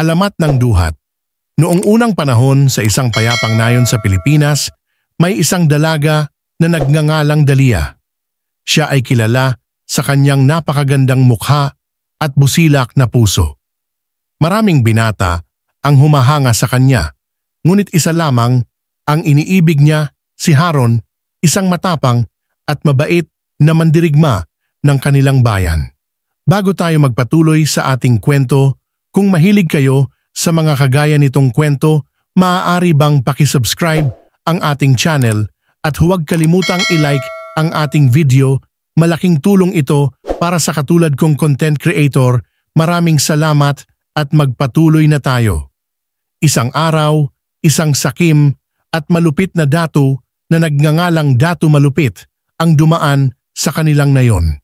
Alamat ng duhat. Noong unang panahon sa isang payapang nayon sa Pilipinas, may isang dalaga na nagngangalang Dalia. Siya ay kilala sa kanyang napakagandang mukha at busilak na puso. Maraming binata ang humahanga sa kanya, ngunit isa lamang ang iniibig niya, si Haron, isang matapang at mabait na mandirigma ng kanilang bayan. Bago tayo magpatuloy sa ating kwento, kung mahilig kayo sa mga kagaya nitong kwento, maaari bang pakisubscribe ang ating channel at huwag kalimutang i-like ang ating video. Malaking tulong ito para sa katulad kong content creator. Maraming salamat at magpatuloy na tayo. Isang araw, isang sakim at malupit na datu na nagngangalang Datu Malupit ang dumaan sa kanilang nayon.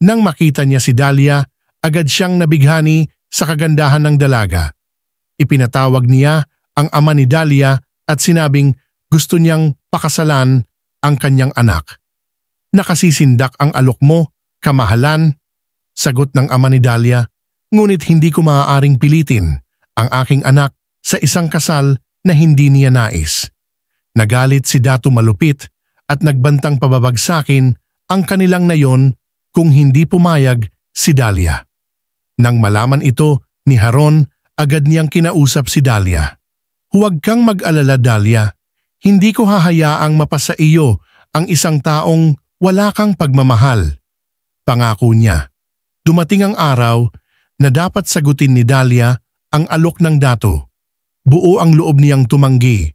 Nang makita niya si Dalia, agad siyang nabighani sa kagandahan ng dalaga. Ipinatawag niya ang ama ni Dalia at sinabing gusto niyang pakasalan ang kanyang anak. Nakasisindak ang alok mo, kamahalan, sagot ng ama ni Dalia, ngunit hindi ko maaaring pilitin ang aking anak sa isang kasal na hindi niya nais. Nagalit si Datu Malupit at nagbantang pababagsakin ang kanilang nayon kung hindi pumayag si Dalia. Nang malaman ito ni Haron, agad niyang kinausap si Dalia. Huwag kang mag-alala, Dalia. Hindi ko hahayaang mapasa iyo ang isang taong wala kang pagmamahal. Pangako niya. Dumating ang araw na dapat sagutin ni Dalia ang alok ng Datu. Buo ang loob niyang tumanggi.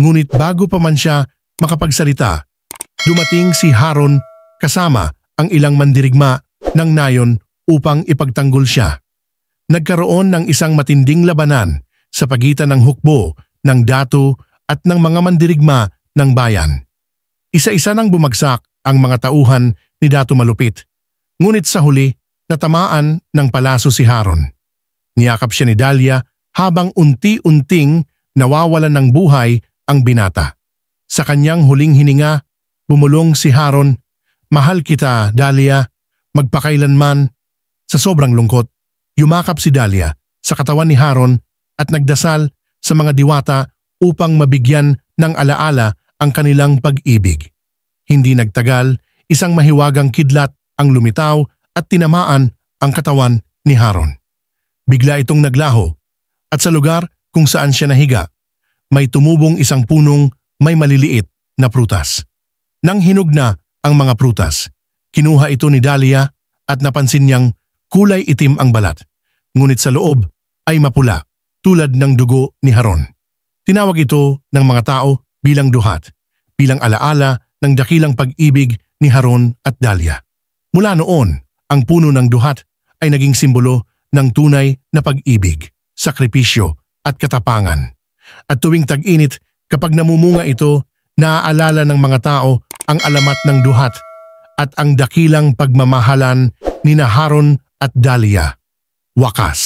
Ngunit bago pa man siya makapagsalita, dumating si Haron kasama ang ilang mandirigma ng nayon upang ipagtanggol siya. Nagkaroon ng isang matinding labanan sa pagitan ng hukbo, ng Datu at ng mga mandirigma ng bayan. Isa-isa nang bumagsak ang mga tauhan ni Datu Malupit. Ngunit sa huli, natamaan ng palaso si Haron. Niyakap siya ni Dalia habang unti-unting nawawalan ng buhay ang binata. Sa kanyang huling hininga, bumulong si Haron, "Mahal kita, Dalia, magpakailanman." Sa sobrang lungkot, yumakap si Dalia sa katawan ni Haron at nagdasal sa mga diwata upang mabigyan ng alaala ang kanilang pag-ibig. Hindi nagtagal, isang mahiwagang kidlat ang lumitaw at tinamaan ang katawan ni Haron. Bigla itong naglaho at sa lugar kung saan siya nahiga, may tumubong isang punong may maliliit na prutas. Nang hinog na ang mga prutas, kinuha ito ni Dalia at napansin niyang kulay itim ang balat, ngunit sa loob ay mapula tulad ng dugo ni Haron. Tinawag ito ng mga tao bilang duhat, bilang alaala ng dakilang pag-ibig ni Haron at Dalia. Mula noon, ang puno ng duhat ay naging simbolo ng tunay na pag-ibig, sakripisyo at katapangan. At tuwing tag-init, kapag namumunga ito, naaalala ng mga tao ang alamat ng duhat at ang dakilang pagmamahalan ni Haron at Dalia. Wakas.